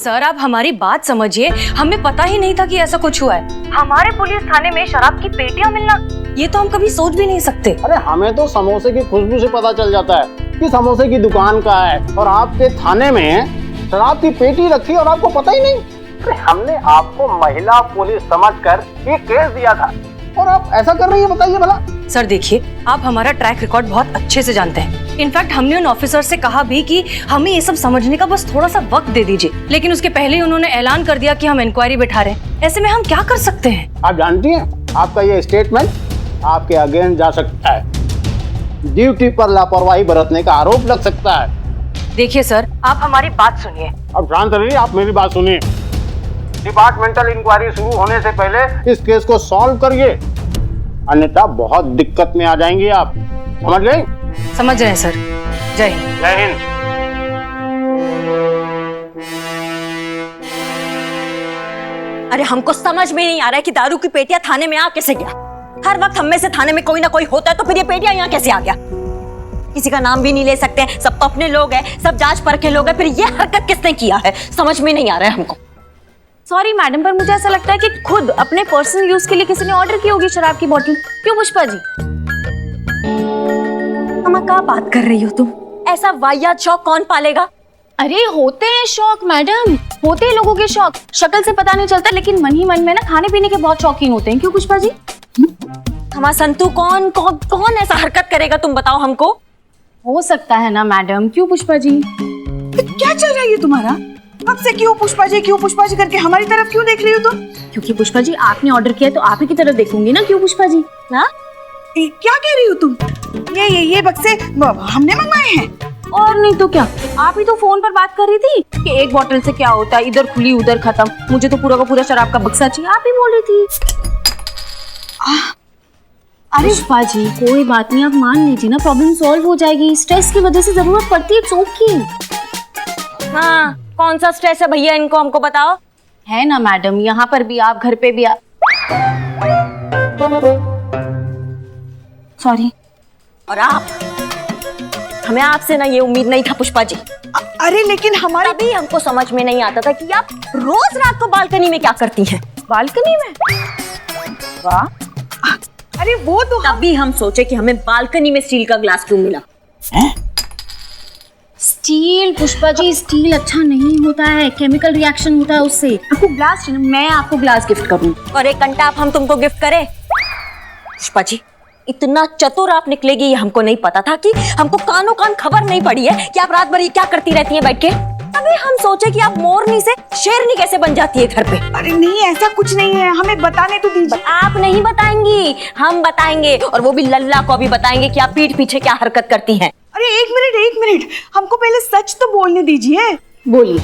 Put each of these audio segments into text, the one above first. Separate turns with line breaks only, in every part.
Sir आप हमारी बात समझिए, हमें पता ही नहीं था कि ऐसा कुछ हुआ है। हमारे पुलिस थाने में शराब की पेटियां मिलना, ये तो हम कभी सोच भी नहीं सकते।
अरे हमें तो समोसे की खुशबू से पता चल जाता है कि समोसे की दुकान का है, और आपके थाने में शराब की पेटी रखी और आपको पता ही नहीं। अरे हमने आपको महिला पुलिस समझकर ये केस दिया था और आप ऐसा कर रही है, बताइए भला।
सर देखिए, आप हमारा ट्रैक रिकॉर्ड बहुत अच्छे से जानते हैं। इनफैक्ट हमने उन ऑफिसर से कहा भी कि हमें ये सब समझने का बस थोड़ा सा वक्त दे दीजिए, लेकिन उसके पहले ही उन्होंने ऐलान कर दिया कि हम इंक्वायरी बैठा रहे हैं। ऐसे में हम क्या कर सकते हैं?
आप जानती हैं, आपका ये स्टेटमेंट आपके अगेंस्ट जा सकता है। ड्यूटी पर लापरवाही बरतने का आरोप लग सकता है।
देखिए सर, आप हमारी बात सुनिए।
अब शांत रहिए, आप मेरी बात सुनिए। डिपार्टमेंटल इंक्वायरी शुरू होने से पहले इस केस को सॉल्व करिए, अन्यथा बहुत दिक्कत में आ जाएंगे आप। समझ गए?
समझ रहे हैं सर। जय हिंद।
जय हिंद।
अरे हमको समझ में नहीं आ रहा है कि दारू की पेटियां थाने में आ कैसे गया। हर वक्त हम में से थाने में कोई ना कोई होता है, तो फिर ये पेटियां यहाँ कैसे आ गया? किसी का नाम भी नहीं ले सकते, सब तो अपने लोग हैं, सब जांच परखे लोग हैं, फिर ये हरकत किसने किया है समझ में नहीं आ रहा है हमको।
सॉरी मैडम, पर मुझे ऐसा लगता है कि खुद अपने पर्सनल यूज के लिए किसी ने ऑर्डर की होगी शराब की बोतल। क्यों पुष्पा जी?
अम्मा क्या बात कर रही हो तुम? ऐसा वाहियात शौक कौन पालेगा?
अरे होते हैं शौक मैडम, होते हैं लोगों के शौक। शक्ल से पता नहीं चलता, लेकिन मन ही मन में ना खाने पीने के बहुत शौकीन होते हैं। क्यों पुष्पा जी?
हमारा संतू कौन कौन कौन ऐसा हरकत करेगा, तुम बताओ हमको।
हो सकता है ना मैडम। क्यों पुष्पा जी?
क्या चल रहा है ये तुम्हारा? अब से क्यों पुष्पा जी करके हमारी तरफ क्यों देख रही हो तुम?
क्योंकि पुष्पा जी आपने ऑर्डर किया तो आप ही की तरफ देखूंगी ना। क्यों पुष्पा जी?
हाँ
क्या कह रही हो तुम? ये बक्से हमने मंगवाए हैं।
और नहीं तो क्या, आप ही तो फोन पर बात कर रही थी कि एक बोतल से क्या होता है, इधर खुली उधर खत्म, मुझे तो पूरा का पूरा शराब का बक्सा चाहिए, आप ही बोल रही थी। अरे पुष्पा जी कोई बात नहीं, आप मान लीजिए ना, प्रॉब्लम सॉल्व हो जाएगी। स्ट्रेस की वजह से जरूरत पड़ती है, इट्स ओके।
हाँ, कौन सा स्ट्रेस है भैया, इनको हमको बताओ।
है ना मैडम, यहाँ पर भी आप, घर पे भी आप। सॉरी।
और आप, हमें आपसे ना ये उम्मीद नहीं था पुष्पा जी।
अरे लेकिन हमारे
तभी हमको समझ में नहीं आता था कि आप रोज रात को बालकनी में क्या करती हैं।
बालकनी में? वाह।
अरे वो तो
तभी हम सोचे कि हमें बालकनी में स्टील का ग्लास क्यों मिला।
स्टील पुष्पा जी, स्टील अच्छा नहीं होता है, केमिकल रिएक्शन होता है उससे। आपको ग्लास, मैं आपको ग्लास गिफ्ट करूं।
और एक घंटा आप हम तुमको गिफ्ट करें? पुष्पा जी इतना चतुर आप निकलेगी ये हमको नहीं पता था, कि हमको कानों कान खबर नहीं पड़ी है कि आप रात भर ये क्या करती रहती हैं बैठ के। तभी हम सोचे कि आप मोरनी से शेरनी कैसे बन जाती है घर पे।
अरे नहीं, ऐसा कुछ नहीं है, हमें बताने तो दीजिए।
आप नहीं बताएंगी, हम बताएंगे, और वो भी लल्ला को भी बताएंगे कि आप पीठ पीछे क्या हरकत करती हैं।
अरे एक मिनट, हमको पहले सच तो बोलने दीजिए।
बोलिए।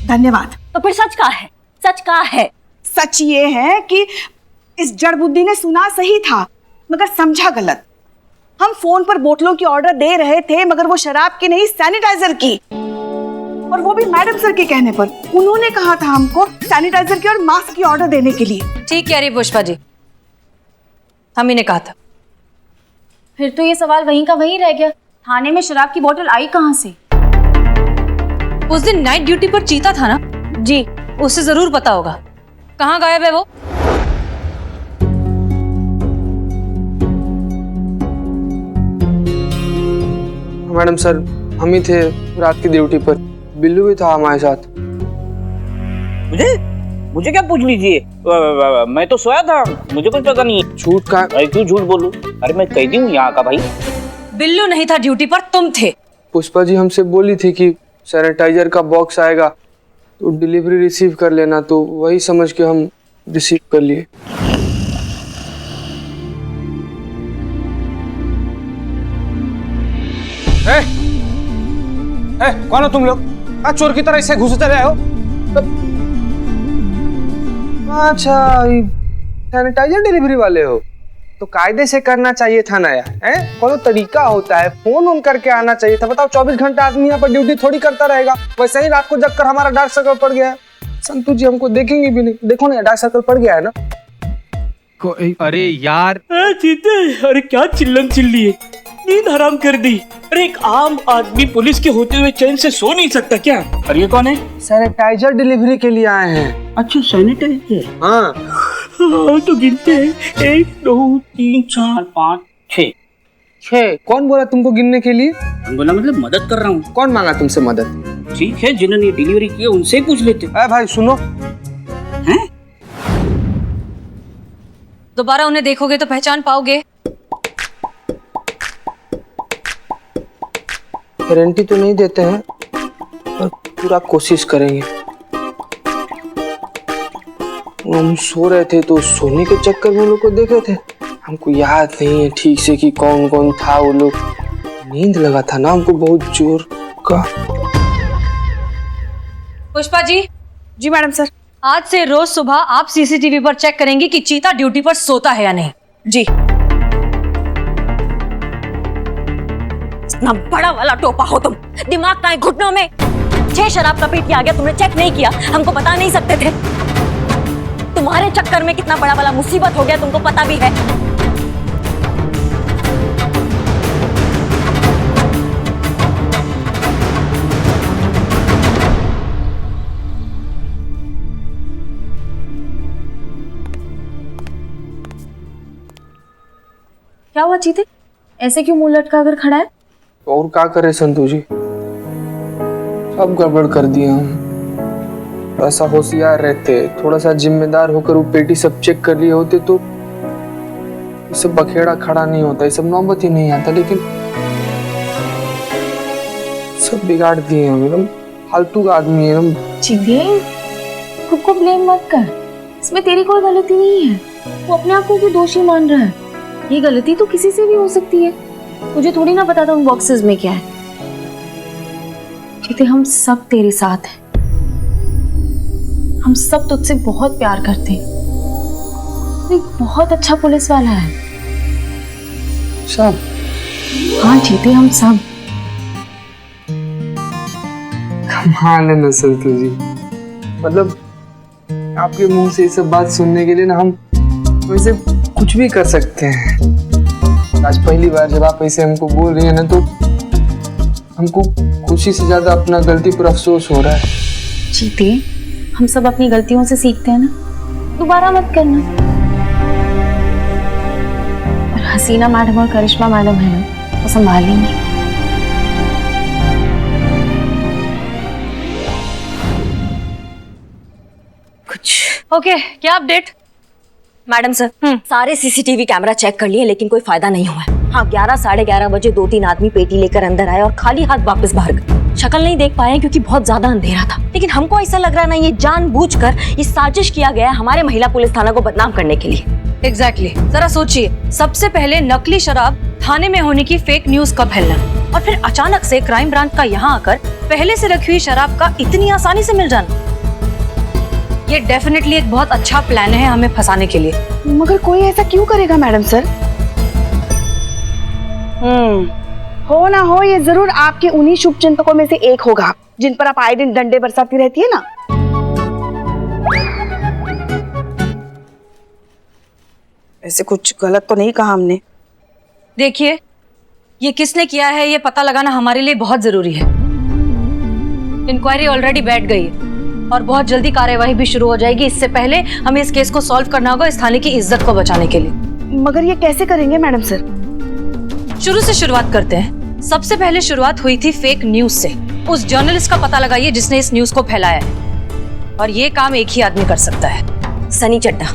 धन्यवाद।
तो फिर सच का है? सच का है?
सच ये है कि इस जड़ बुद्धि ने सुना सही था मगर समझा गलत। हम फोन पर बोतलों की ऑर्डर दे रहे थे, मगर वो शराब की नहीं सैनिटाइजर की, और वो भी मैडम सर के कहने पर। उन्होंने कहा था हमको सैनिटाइजर की और मास्क की ऑर्डर देने के लिए।
ठीक कह रही पुष्पा जी, हम ही ने कहा था।
फिर तो ये सवाल वहीं का वहीं रह गया, थाने में शराब की बोतल आई कहाँ से?
उस दिन नाइट ड्यूटी पर चीता था ना जी, उससे जरूर पता होगा। कहाँ गायब है वो?
मैडम सर, हम ही थे रात की ड्यूटी पर, बिल्लू भी था हमारे साथ।
मुझे क्या पूछ लीजिए, मैं तो सोया था, मुझे कुछ पता नहीं है।
झूठ का?
क्यों झूठ बोलूं? अरे मैं कैदी हूँ यहाँ का भाई।
बिल्लू नहीं था ड्यूटी पर, तुम थे।
पुष्पा जी हमसे बोली थी कि सैनिटाइजर का बॉक्स आएगा तो डिलीवरी रिसीव कर लेना, तो वही समझ के हम रिसीव कर लिए।
कौन हो तुम लोग? चोर की तरह इससे घुसते रहे हो?
अच्छा, सैनिटाइजर डिलीवरी वाले हो तो कायदे से करना चाहिए था ना यार। कौन तरीका होता है, फोन ऑन करके आना चाहिए था। बताओ 24 घंटा आदमी यहाँ पर ड्यूटी थोड़ी करता रहेगा। वैसे ही रात को जग कर हमारा डार्क सर्कल पड़ गया है। संतू जी हमको देखेंगे भी नहीं। देखो ना डार्क सर्कल पड़ गया है ना।
अरे यार
चीते, अरे क्या चिल्लन चिल्ली है, नींद हराम कर दी। अरे एक आम आदमी पुलिस के होते हुए चैन से सो नहीं सकता क्या? और ये कौन है?
सैनिटाइजर डिलीवरी के लिए आए हैं।
अच्छा सैनिटाइजर।
हाँ
तो गिनते हैं 1 2 3 4 5 6।
6। कौन बोला तुमको गिनने के लिए?
बोला मतलब मदद कर रहा हूँ।
कौन मांगा तुमसे मदद?
ठीक है, जिन्होंने ये डिलीवरी की है उनसे ही पूछ लेते।
अरे भाई सुनो,
हैं?
दोबारा उन्हें देखोगे तो पहचान पाओगे।
गारंटी तो नहीं देते हैं पर पूरा कोशिश करेंगे। हम सो रहे थे तो सोने के चक्कर में लोग को देखे थे। हमको याद नहीं है ठीक से कि कौन कौन था वो लोग। नींद लगा था ना हमको बहुत जोर का।
पुष्पा जी।
जी मैडम सर।
आज से रोज सुबह आप सीसीटीवी पर चेक करेंगी कि चीता ड्यूटी पर सोता है या नहीं।
जी।
इतना बड़ा वाला टोपा हो तुम, दिमाग का है घुटनों में। 6 शराब का पेटी आ गया, तुमने चेक नहीं किया, हमको बता नहीं सकते थे। तुम्हारे चक्कर में कितना बड़ा वाला मुसीबत हो गया तुमको पता भी है।
क्या हुआ चीते, ऐसे क्यों मुंह लटका कर खड़ा है?
और क्या करे संतू जी, सब गड़बड़ कर दिया हम। थोड़ा सा होशियार रहते, थोड़ा सा जिम्मेदार होकर वो पेटी सब चेक कर लिए होते तो ये सब बखेड़ा खड़ा नहीं होता, ये सब नौबत ही नहीं आता। लेकिन सब बिगाड़ दिए हम, एकदम फालतू का आदमी है हम।
चीते, खुद को ब्लेम मत कर, इसमें तेरी कोई गलती नहीं है। वो अपने आप को क्यों दोषी मान रहा है? ये गलती तो किसी से भी हो सकती है। मुझे थोड़ी ना पता था उन बॉक्सेस में क्या है। चीते, हम सब तेरे साथ हैं, हम सब तुझसे बहुत प्यार करते हैं। तू एक बहुत अच्छा पुलिस वाला है।
सब?
हाँ चीते, हम सब।
कमाल है ना संतू जी, मतलब आपके मुंह से ये सब बात सुनने के लिए ना हम वैसे कुछ भी कर सकते हैं। आज पहली बार जब आप ऐसे हमको बोल रही हैं ना तो हमको खुशी से ज्यादा अपना गलती पर अफसोस हो रहा है।
चीते, हम सब अपनी गलतियों से सीखते हैं ना, दोबारा मत करना। और हसीना मैडम और करिश्मा मैडम है ना, वो संभाल लेंगी।
ओके, क्या अपडेट?
मैडम सर, सारे सीसीटीवी कैमरा चेक कर लिए लेकिन कोई फायदा नहीं हुआ। हाँ, 11 साढ़े 11 बजे 2-3 आदमी पेटी लेकर अंदर आए और खाली हाथ वापस बाहर गए। शक्ल नहीं देख पाए क्योंकि बहुत ज्यादा अंधेरा था, लेकिन हमको ऐसा लग रहा ना ये जानबूझकर ये साजिश किया गया हमारे महिला पुलिस थाना को बदनाम करने के लिए।
एग्जैक्टली। जरा सोचिए, सबसे पहले नकली शराब थाने में होने की फेक न्यूज का फैलना, और फिर अचानक से क्राइम ब्रांच का यहाँ आकर पहले से रखी हुई शराब का इतनी आसानी से मिल जाना। ये डेफिनेटली एक बहुत अच्छा प्लान है हमें फंसाने के लिए।
मगर कोई ऐसा क्यों करेगा मैडम सर? हो ना हो, ये जरूर आपके उन्हीं शुभचिंतकों में से एक होगा जिन पर आप आए दिन डंडे बरसाती रहती है ना। ऐसे कुछ गलत तो नहीं कहा हमने?
देखिए, ये किसने किया है ये पता लगाना हमारे लिए बहुत जरूरी है। इंक्वायरी ऑलरेडी बैठ गई है और बहुत जल्दी कार्यवाही भी शुरू हो जाएगी। इससे पहले हमें इस केस को सॉल्व करना होगा इस थाने की इज्जत को बचाने के लिए।
मगर ये कैसे करेंगे मैडम सर?
शुरू से शुरुआत करते हैं। सबसे पहले शुरुआत हुई थी फेक न्यूज से। उस जर्नलिस्ट का पता लगाइए जिसने इस न्यूज को फैलाया है, और ये काम एक ही आदमी कर सकता है,
सनी चड्ढा।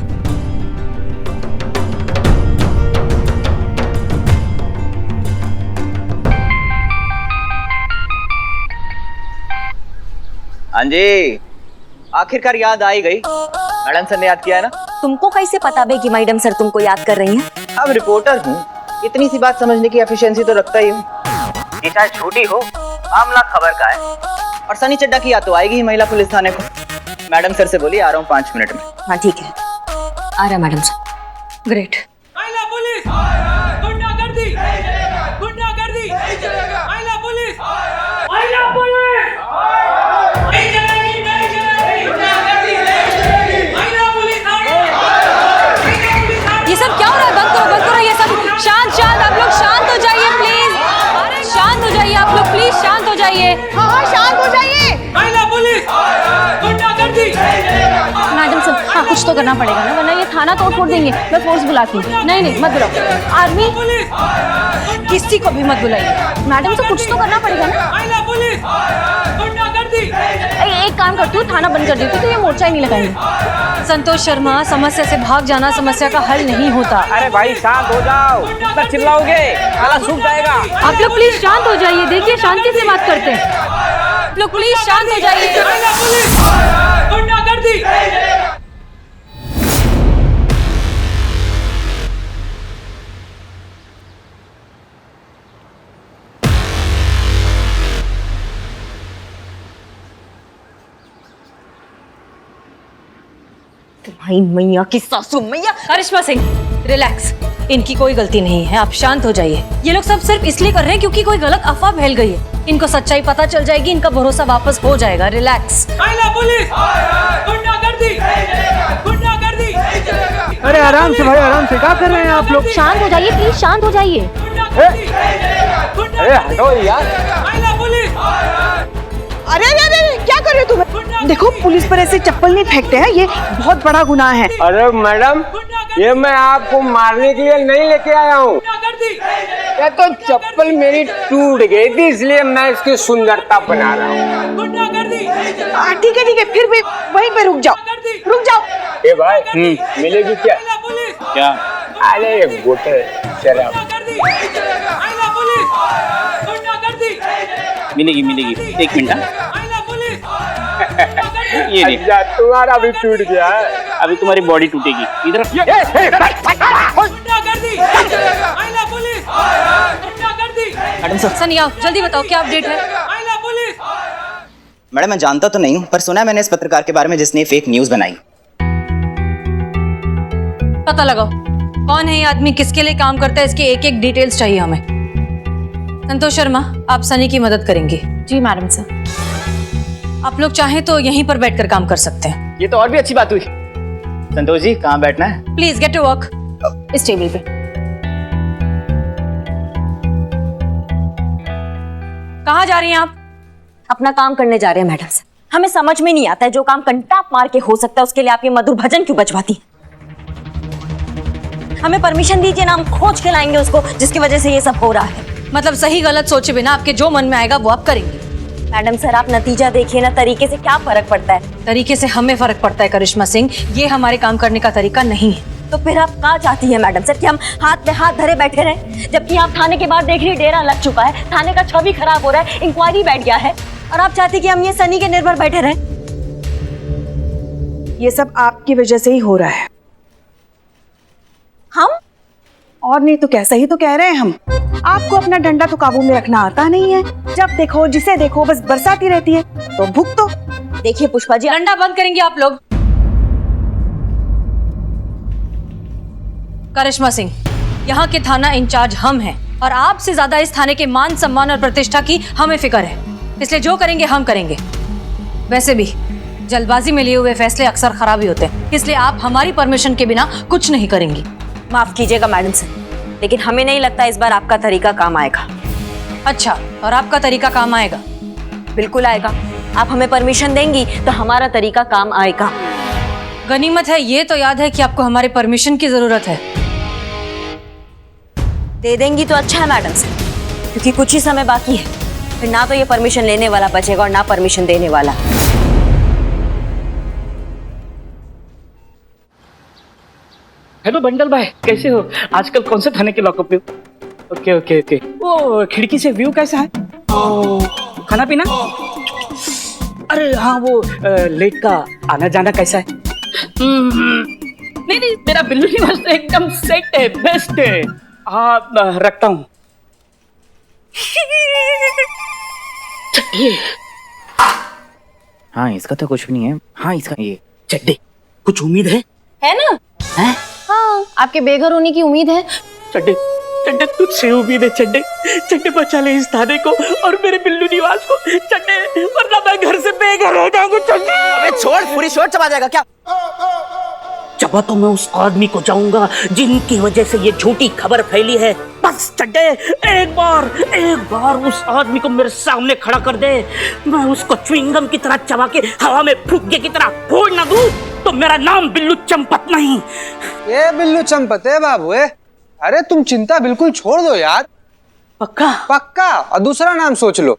हाँ जी, आखिरकार याद आई गई। मैडम सर ने याद किया है ना?
तुमको कैसे पता बे कि मैडम सर तुमको याद कर रही हैं?
अब रिपोर्टर हूँ, इतनी सी बात समझने की एफिशिएंसी तो रखता ही हूँ। ये चाहे झूठी हो, मामला खबर का है। और सनी चड्ढा की याद तो आएगी ही महिला पुलिस थाने को। मैडम सर से बोलिए आ रहा हूँ 5 मिनट में।
हाँ ठीक है, आ रहा मैडम सर।
ग्रेट।
महिला पुलिस गुंडागर्दी, गुंडागर्दी, महिला पुलिस, महिला पुलिस, नहीं चलेगी, नहीं चलेगी, महिला पुलिस,
ये सब क्या हो रहा है? बंद करो ये सब। शांत शांत, आप लोग शांत हो जाइए प्लीज।
करना पड़ेगा ना, वरना ये थाना तोड़ फोड़ देंगे। मैं फोर्स बुलाती हूँ। नहीं नहीं मत बुलाओ। आर्मी
किसी को भी मत बुलाइए।
मैडम से कुछ तो करना पड़ेगा ना।
महिला पुलिस गुंडागर्दी।
एक काम करती हूँ, थाना बंद कर देती हूँ तो ये मोर्चा ही नहीं लगाएंगे।
संतोष शर्मा, समस्या से भाग जाना समस्या का हल नहीं होता।
अरे भाई शांत हो जाओ, इतना चिल्लाओगे ताला सूख जाएगा।
आप लोग प्लीज शांत हो जाइए। देखिए शांति से बात करते हैं। आप लोग प्लीज शांत हो जाइए।
महिला पुलिस गुंडागर्दी।
तुम्हारी मैया की सासू मैया।
करिश्मा सिंह, रिलैक्स। इनकी कोई गलती नहीं है, आप शांत हो जाइए। ये लोग सब सिर्फ इसलिए कर रहे हैं क्योंकि कोई गलत अफवाह फैल गई है। इनको सच्चाई पता चल जाएगी, इनका भरोसा वापस हो जाएगा। रिलैक्स।
महिला पुलिस गुंडागर्दी। गुंडागर्दी।
अरे आराम से भाई, आराम से। क्या कर रहे हैं आप लोग?
शांत हो जाइए प्लीज, शांत हो जाइए।
अरे हटो यार।
महिला पुलिस।
अरे अरे अरे क्या कर रहे हो तुम? देखो पुलिस पर ऐसे चप्पल नहीं फेंकते हैं, ये बहुत बड़ा गुनाह है।
अरे मैडम, ये मैं आपको मारने के लिए नहीं लेके आया हूँ। ये तो चप्पल मेरी टूट गई थी, इसलिए मैं इसकी सुंदरता बना रहा हूँ।
ठीक है, फिर भी वहीं पे रुक जाओ, रुक जाओ।
ए भाई, मिलेगी क्या? क्या? अरे गोटे शराब
मिलेगी मिलेगी। एक मिनट। ये देख,
अच्छा, तुम्हारा भी टूट गया है।
अभी तुम्हारी बॉडी टूटेगी। इधर
मैडम सर।
सनी आओ, जल्दी बताओ क्या अपडेट है।
मैडम मैं जानता तो नहीं हूँ, पर सुना है मैंने इस पत्रकार के बारे में जिसने फेक न्यूज बनाई।
पता लगाओ कौन है ये आदमी, किसके लिए काम करता है, इसके एक एक डिटेल्स चाहिए हमें। संतोष शर्मा, आप सनी की मदद करेंगे।
जी मैडम सर।
आप लोग चाहें तो यहीं पर बैठकर काम कर सकते हैं।
ये तो और भी अच्छी बात हुई। संतोष जी, कहाँ बैठना है?
Please get to work.
इस टेबल पे।
कहाँ जा रही हैं आप?
अपना काम करने जा रहे हैं मैडम सर। हमें समझ में नहीं आता है, जो काम कंटाप मार के हो सकता है उसके लिए आप ये मधुर भजन क्यों बजवाती हैं? हमें परमिशन दीजिए ना, हम खोज के लाएंगे उसको जिसकी वजह से ये सब हो रहा है।
मतलब सही गलत सोचे बिना आपके जो मन में आएगा वो आप करेंगे।
मैडम सर आप नतीजा देखिए ना, तरीके से क्या फर्क पड़ता है।
तरीके से हमें फर्क पड़ता है करिश्मा सिंह, ये हमारे काम करने का तरीका नहीं है।
तो फिर आप क्या चाहती है मैडम सर, कि हम हाथ में हाथ धरे बैठे रहे? जबकि आप थाने के बाहर देख रही डेरा लग चुका है, थाने का छवि खराब हो रहा है, इंक्वायरी बैठ गया है, और आप चाहती कि हम ये सनी के निर्भर बैठे रहे?
ये सब आपकी वजह से ही हो रहा है।
हम?
और नहीं तो क्या, सही तो कह रहे हैं हम। आपको अपना डंडा तो काबू में रखना आता नहीं है। जब देखो जिसे देखो बस बरसाती रहती है, तो भुगतो।
देखिए पुष्पा जी,
डंडा बंद करेंगे आप लोग। करिश्मा सिंह, यहाँ के थाना इंचार्ज हम हैं और आपसे ज्यादा इस थाने के मान सम्मान और प्रतिष्ठा की हमें फिक्र है, इसलिए जो करेंगे हम करेंगे। वैसे भी जल्दबाजी में लिए हुए फैसले अक्सर खराब ही होते हैं, इसलिए आप हमारी परमिशन के बिना कुछ नहीं करेंगी।
माफ कीजिएगा मैडम सर, लेकिन हमें नहीं लगता इस बार आपका तरीका काम आएगा।
अच्छा, और आपका तरीका काम आएगा?
बिल्कुल आएगा। आप हमें परमिशन देंगी तो हमारा तरीका काम आएगा।
गनीमत है ये तो याद है कि आपको हमारे परमिशन की जरूरत है।
दे देंगी तो अच्छा है मैडम सर, क्योंकि कुछ ही समय बाकी है, फिर ना तो ये परमिशन लेने वाला बचेगा और ना परमिशन देने वाला।
हेलो बंडल भाई, कैसे हो? आजकल कौन से थाने के लॉकअप पे हो? Okay okay okay. वो खिड़की से व्यू कैसा है? खाना पीना? अरे हाँ, वो लेक का आना जाना कैसा है? नहीं नहीं, मेरा बिल्लू निवास तो एकदम सेट है, बेस्ट है। हाँ रखता हूँ।
हाँ इसका तो कुछ भी नहीं है। हाँ इसका ये
चड्डे, कुछ उम्मीद है?
है ना?
है?
हाँ, आपके बेघर होने की उम्मीद है।
चड्डे चड्डे, तुझसे उम्मीद है चड्डे। चड्डे बचा ले इस थाने को और मेरे बिल्लू निवास को चड्डे, वरना मैं घर से बेघर हो जाऊंगा चड्डे।
अबे छोड़, पूरी शोर चबा जाएगा क्या?
चबा तो मैं उस आदमी को जाऊंगा जिनकी वजह से ये झूठी खबर फैली है। बस चड्डे, एक बार उस आदमी को मेरे सामने खड़ा कर दे, मैं उसको च्युइंगम की तरह चबा के हवा में फुग्गे की तरह फोड़ ना दूं। तो मेरा नाम बिल्लू चंपत नहीं।
ये बिल्लू चंपत है बाबू है। अरे तुम चिंता बिल्कुल छोड़ दो यार।
पक्का?
पक्का। और दूसरा नाम सोच लो।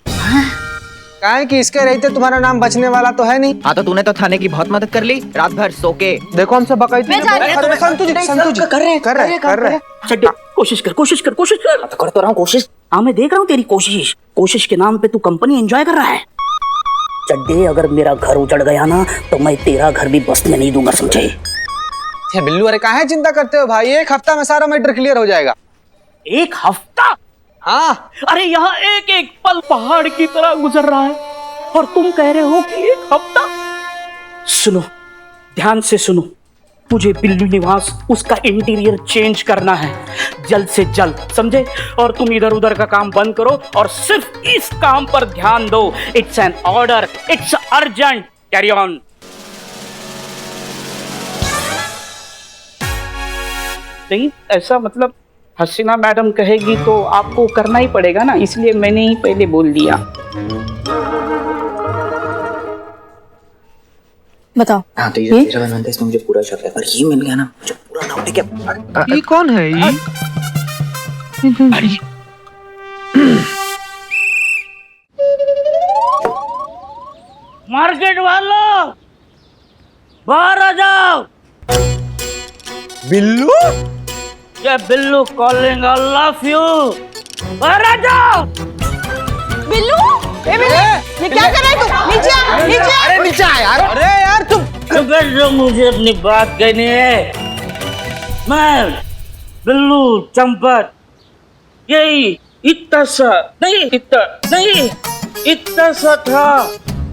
काहे कि इसके रहते तुम्हारा नाम बचने वाला तो है नहीं।
हाँ तो तूने तो थाने की बहुत मदद कर ली, रात भर सो के।
देखो हमसे बकैती संतु जी कर रहे हैं।
चड्डे कोशिश कर।
तो कर तो रहा हूँ कोशिश।
हाँ मैं देख रहा हूँ तेरी कोशिश के नाम पे तू कंपनी एंजॉय कर रहा है। चड्डे अगर मेरा घर उजड़ गया ना तो मैं तेरा घर भी बसने नहीं दूंगा, समझे?
ये बिल्लू, अरे काहे चिंता करते हो भाई, 1 हफ्ता में सारा मैटर क्लियर हो जाएगा।
1 हफ्ता?
हाँ।
अरे यहाँ एक एक पल पहाड़ की तरह गुजर रहा है और तुम कह रहे हो कि 1 हफ्ता? सुनो, ध्यान से सुनो, मुझे बिल्लू निवास उसका इंटीरियर चेंज करना है जल्द से जल्द, समझे? और तुम इधर उधर का काम बंद करो और सिर्फ इस काम पर ध्यान दो। It's an order, it's urgent, carry on. नहीं ऐसा मतलब हसीना मैडम कहेगी तो आपको करना ही पड़ेगा ना, इसलिए मैंने ही पहले बोल दिया।
बताओ।
हाँ तो ये तेरा बनवाते इसमें मुझे पूरा शक है, पर ये मिल गया ना मुझे पूरा डाउट है कि
ये कौन है ये?
मार्केट वालों बाहर आ जाओ।
बिल्लू?
ये Billu calling, I love you. बाहर आ जाओ।
बिल्लू, ये क्या कर रहा है तू? नीचे आ, नीचे आ।
अरे नीचे आ यार। अरे यार तुम
जो मुझे अपनी बात कहनी है, मैं बिल्लू चंपत यही इतना सा था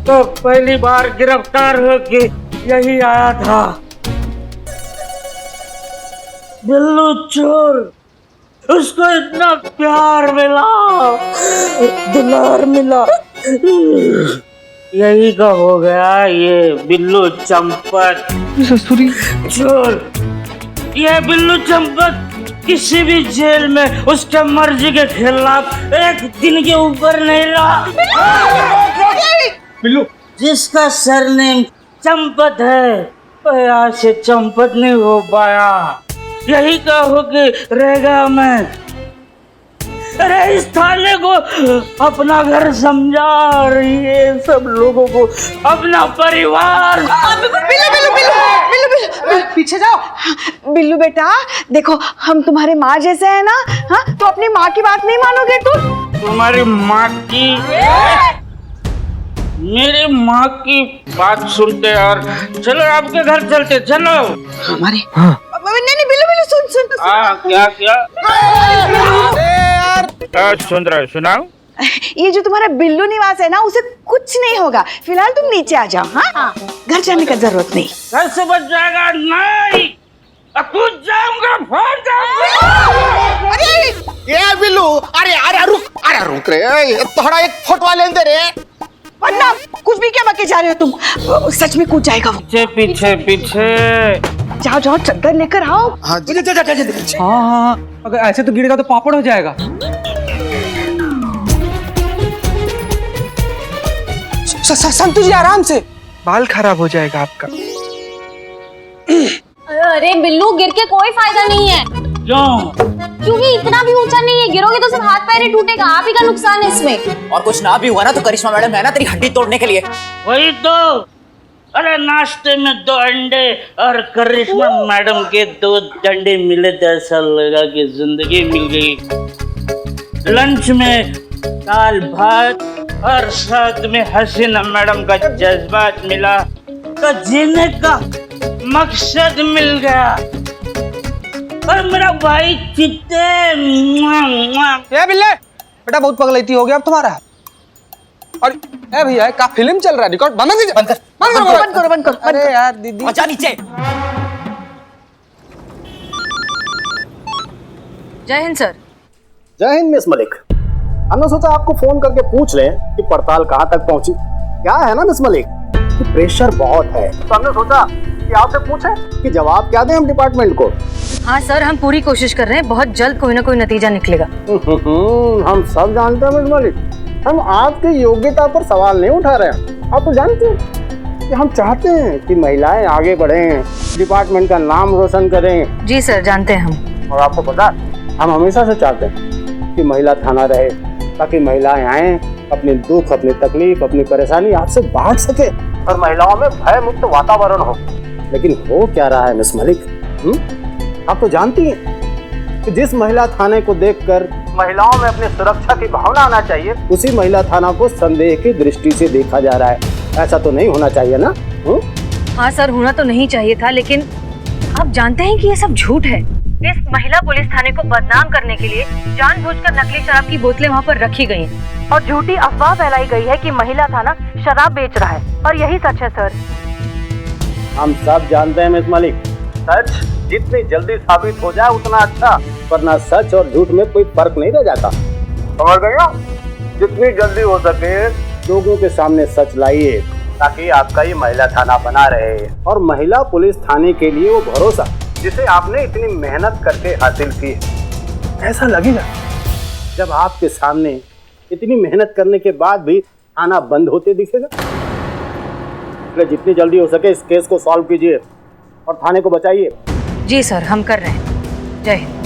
तो पहली बार गिरफ्तार होके यही आया था। बिल्लू चोर, उसको इतना प्यार मिला, दुलार मिला, यही का हो गया ये बिल्लू चंपत चोर। ये बिल्लू चंपत किसी भी जेल में उसके मर्जी के खिलाफ एक दिन के ऊपर नहीं रहा।
बिल्लू
जिसका सरनेम चंपत है वो यहाँ से चंपत नहीं हो पाया, यही का होके रहेगा। मैं अरे इस थाने को अपना घर समझा और ये सब लोगों को अपना परिवार।
बिल्लू, पीछे जाओ। बिल्लू बेटा देखो, हम तुम्हारे माँ जैसे हैं ना, हाँ? तो अपनी माँ की बात नहीं मानोगे तुम?
तुम्हारी माँ की, मेरी माँ की बात सुनते और चलो आपके घर चलते, चलो।
हमारे नहीं बिल्लू सुन।
क्या सुन रहे हो? सुनाओ।
ये जो तुम्हारा बिल्लू निवास है ना, उसे कुछ नहीं होगा। फिलहाल तुम नीचे आ जाओ। हाँ, घर जाने का जरूरत नहीं।
घर से बच जाएगा नहीं, कूद जाऊंगा, फाड़ जाऊंगा।
ये बिल्लू, अरे रुक रे, थोड़ा एक फोटो लेने दे रे।
वरना कुछ भी क्या बके जा रहे हो तुम? सच में कूद जाएगा वो।
पीछे
जाओ चद्दर लेकर आओ।
हाँ
हाँ, अगर ऐसे तो गिरेगा तो पापड़ हो जाएगा। संतु जी आराम से, बाल खराब हो जाएगा आपका।
अरे बिल्लू, गिर के कोई फायदा नहीं है।
क्यों?
क्योंकि इतना भी ऊंचा नहीं है, गिरोगे तो सिर्फ हाथ पैर ही टूटेगा, आप ही का नुकसान है इसमें।
और कुछ ना भी हुआ ना तो करिश्मा मैडम है ना तेरी हड्डी तोड़ने के लिए।
वही तो, अरे नाश्ते में 2 अंडे और करिश्मा मैडम के 2 डंडे मिले तो ऐसा लगा कि जिंदगी मिल गई। लंच में दाल भात और साथ में हसीना मैडम का जज्बात मिला तो जीने का मकसद मिल गया। और मेरा भाई चित्ते
ए बिल्ले, बेटा बहुत पगलैती हो गया अब तुम्हारा। और ए भैया का फिल्म चल रहा है, रिकॉर्ड बंद करो। अरे यार दीदी
जा नीचे।
जय हिंद सर।
जय हिंद मिस मलिक। हमने सोचा आपको फोन करके पूछ लें कि पड़ताल कहाँ तक पहुंची। क्या है ना मिस मलिक कि प्रेशर बहुत है, तो हमने सोचा कि आपसे पूछें कि जवाब क्या दें हम डिपार्टमेंट को।
हाँ सर, हम पूरी कोशिश कर रहे हैं, बहुत जल्द कोई ना कोई नतीजा निकलेगा।
हम सब जानते हैं मिस मलिक, हम आपकी योग्यता पर सवाल नहीं उठा रहे हैं, आप तो जानते हैं। कि हम चाहते हैं कि महिलाएं आगे बढ़ें, डिपार्टमेंट का नाम रोशन करें।
जी सर, जानते हैं हम।
और आपको पता है, हम हमेशा से चाहते हैं कि महिला थाना रहे, ताकि महिलाएं आएं, अपने दुख, अपनी तकलीफ, अपनी परेशानी आपसे बांट सके और महिलाओं में भय मुक्त वातावरण हो। लेकिन हो क्या रहा है मिस मलिक? आप तो जानती हैं कि जिस महिला थाने को देखकर महिलाओं में अपनी सुरक्षा की भावना आना चाहिए, उसी महिला थाना को संदेह की दृष्टि से देखा जा रहा है। ऐसा तो नहीं होना चाहिए ना?
हाँ सर, होना तो नहीं चाहिए था, लेकिन आप जानते हैं कि ये सब झूठ है। इस महिला पुलिस थाने को बदनाम करने के लिए जानबूझकर नकली शराब की बोतलें वहाँ पर रखी गई हैं और झूठी अफवाह फैलाई गई है कि महिला थाना शराब बेच रहा है, और यही सच है सर।
हम सब जानते हैं मिस मलिक, सच जितनी जल्दी साबित हो जाए उतना अच्छा, वरना सच और झूठ में कोई फर्क नहीं रह जाता। समझ गए हो? जितनी जल्दी हो सके लोगों के सामने सच लाइए, ताकि आपका ये महिला थाना बना रहे और महिला पुलिस थाने के लिए वो भरोसा जिसे आपने इतनी मेहनत करके हासिल की है, ऐसा लगेगा जब आपके सामने इतनी मेहनत करने के बाद भी थाना बंद होते दिखेगा। इसलिए जितनी जल्दी हो सके इस केस को सॉल्व कीजिए और थाने को बचाइए।
जी सर, हम कर रहे हैं। जय हिंद।